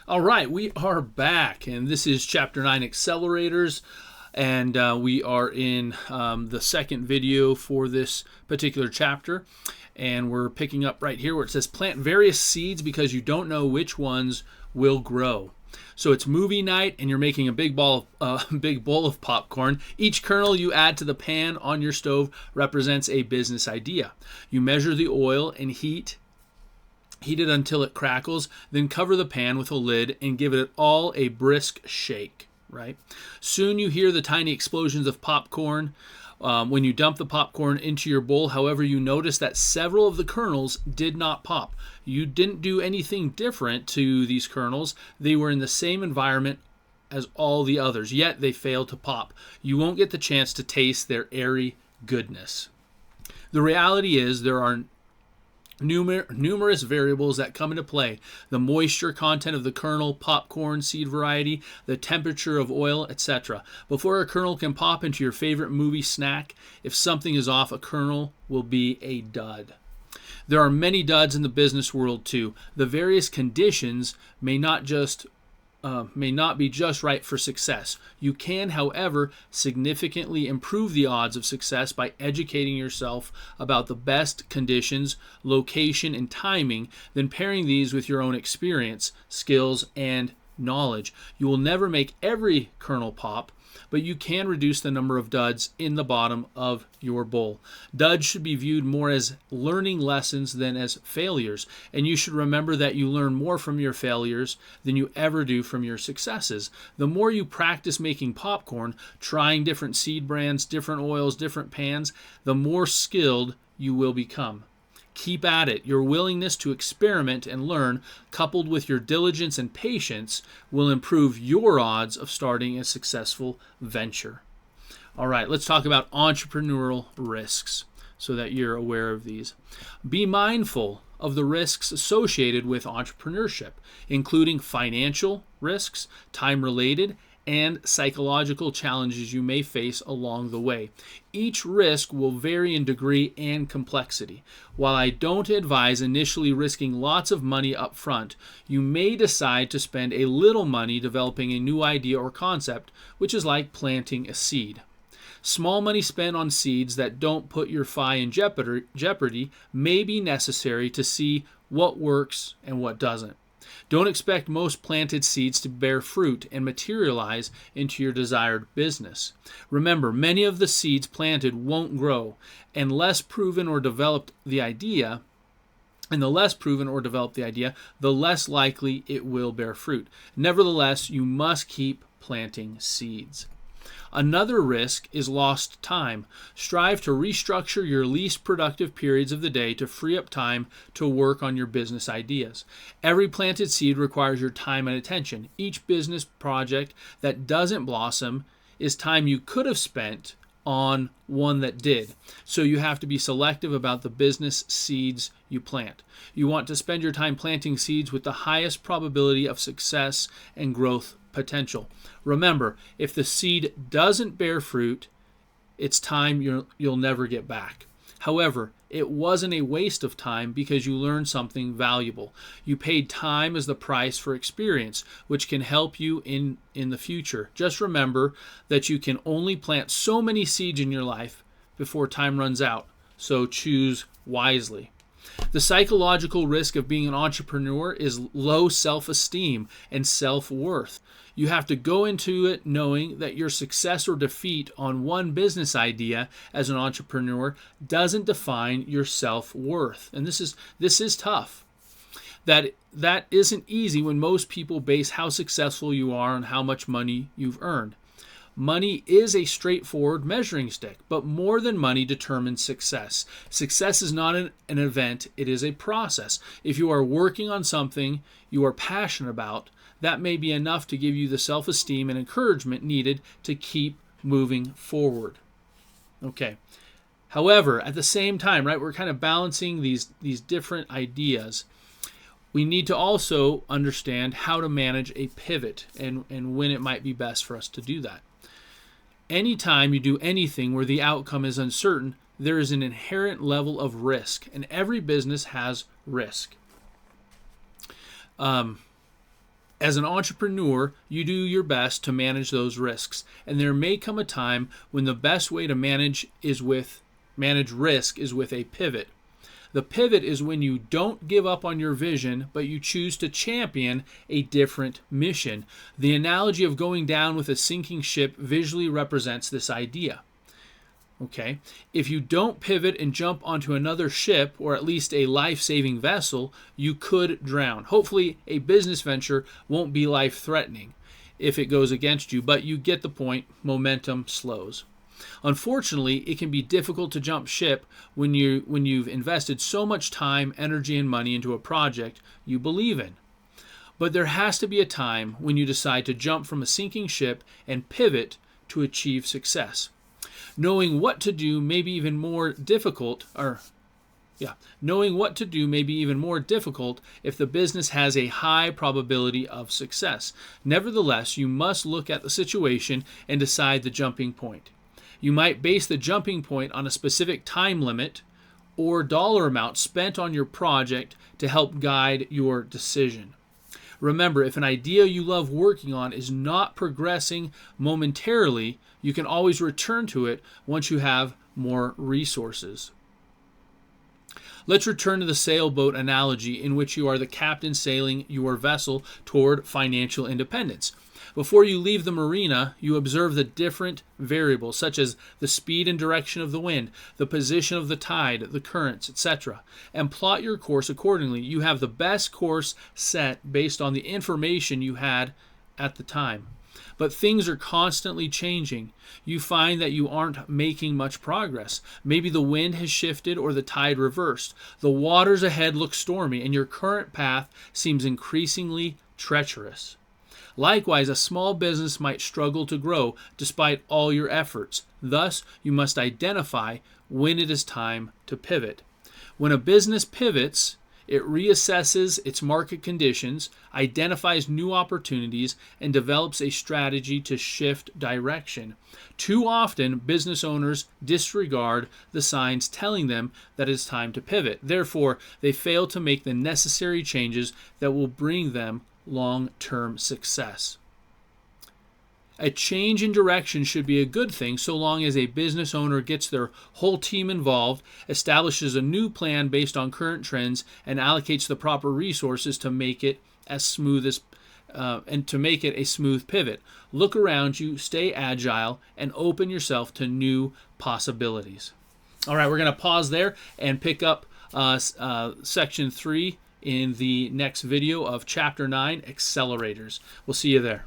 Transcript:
All right, we are back, and this is Chapter 9 Accelerators, and we are in the second video for this particular chapter, and we're picking up right here where it says plant various seeds because you don't know which ones will grow. So it's movie night, and you're making a big bowl of popcorn. Each kernel you add to the pan on your stove represents a business idea. You measure the oil and heat it until it crackles, then cover the pan with a lid and give it all a brisk shake, right? Soon you hear the tiny explosions of popcorn when you dump the popcorn into your bowl. However, you notice that several of the kernels did not pop. You didn't do anything different to these kernels. They were in the same environment as all the others, yet they failed to pop. You won't get the chance to taste their airy goodness. The reality is there are numerous variables that come into play: the moisture content of the kernel, popcorn, seed variety, the temperature of oil, etc. Before a kernel can pop into your favorite movie snack, if something is off, a kernel will be a dud. There are many duds in the business world too. The various conditions may not be just right for success. You can, however, significantly improve the odds of success by educating yourself about the best conditions, location, and timing, then pairing these with your own experience, skills, and knowledge. You will never make every kernel pop, but you can reduce the number of duds in the bottom of your bowl. Duds should be viewed more as learning lessons than as failures, and you should remember that you learn more from your failures than you ever do from your successes. The more you practice making popcorn, trying different seed brands, different oils, different pans, the more skilled you will become. Keep at it. Your willingness to experiment and learn, coupled with your diligence and patience, will improve your odds of starting a successful venture. All right, let's talk about entrepreneurial risks so that you're aware of these. Be mindful of the risks associated with entrepreneurship, including financial risks, time-related, and psychological challenges you may face along the way. Each risk will vary in degree and complexity. While I don't advise initially risking lots of money up front, you may decide to spend a little money developing a new idea or concept, which is like planting a seed. Small money spent on seeds that don't put your FI in jeopardy may be necessary to see what works and what doesn't. Don't expect most planted seeds to bear fruit and materialize into your desired business. Remember, many of the seeds planted won't grow, and the less proven or developed the idea, the less likely it will bear fruit. Nevertheless, you must keep planting seeds. Another risk is lost time. Strive to restructure your least productive periods of the day to free up time to work on your business ideas. Every planted seed requires your time and attention. Each business project that doesn't blossom is time you could have spent on one that did. So you have to be selective about the business seeds you plant. You want to spend your time planting seeds with the highest probability of success and growth potential. Remember, if the seed doesn't bear fruit, it's time you'll never get back. However, it wasn't a waste of time because you learned something valuable. You paid time as the price for experience, which can help you in the future. Just remember that you can only plant so many seeds in your life before time runs out, so choose wisely. The psychological risk of being an entrepreneur is low self-esteem and self-worth. You have to go into it knowing that your success or defeat on one business idea as an entrepreneur doesn't define your self-worth. And this is tough. That isn't easy when most people base how successful you are on how much money you've earned. Money is a straightforward measuring stick, but more than money determines success. Success is not an event, it is a process. If you are working on something you are passionate about, that may be enough to give you the self-esteem and encouragement needed to keep moving forward. Okay. However, at the same time, right, we're kind of balancing these different ideas. We need to also understand how to manage a pivot and when it might be best for us to do that. Anytime you do anything where the outcome is uncertain, there is an inherent level of risk, and every business has risk. As an entrepreneur, you do your best to manage those risks, and there may come a time when the best way to manage risk is with a pivot. The pivot is when you don't give up on your vision, but you choose to champion a different mission. The analogy of going down with a sinking ship visually represents this idea. Okay, if you don't pivot and jump onto another ship, or at least a life-saving vessel, you could drown. Hopefully, a business venture won't be life-threatening if it goes against you, but you get the point. Momentum slows. Unfortunately, it can be difficult to jump ship when you've invested so much time, energy, and money into a project you believe in. But there has to be a time when you decide to jump from a sinking ship and pivot to achieve success. Knowing what to do may be even more difficult, if the business has a high probability of success. Nevertheless, you must look at the situation and decide the jumping point. You might base the jumping point on a specific time limit or dollar amount spent on your project to help guide your decision. Remember, if an idea you love working on is not progressing momentarily, you can always return to it once you have more resources. Let's return to the sailboat analogy in which you are the captain sailing your vessel toward financial independence. Before you leave the marina, you observe the different variables such as the speed and direction of the wind, the position of the tide, the currents, etc., and plot your course accordingly. You have the best course set based on the information you had at the time. But things are constantly changing. You find that you aren't making much progress. Maybe the wind has shifted or the tide reversed. The waters ahead look stormy, and your current path seems increasingly treacherous. Likewise, a small business might struggle to grow despite all your efforts. Thus, you must identify when it is time to pivot. When a business pivots, it reassesses its market conditions, identifies new opportunities, and develops a strategy to shift direction. Too often, business owners disregard the signs telling them that it's time to pivot. Therefore, they fail to make the necessary changes that will bring them long-term success. A change in direction should be a good thing so long as a business owner gets their whole team involved, establishes a new plan based on current trends, and allocates the proper resources to make it a smooth pivot. Look around you, stay agile, and open yourself to new possibilities. All right, we're going to pause there and pick up section 3 in the next video of Chapter 9, Accelerators. We'll see you there.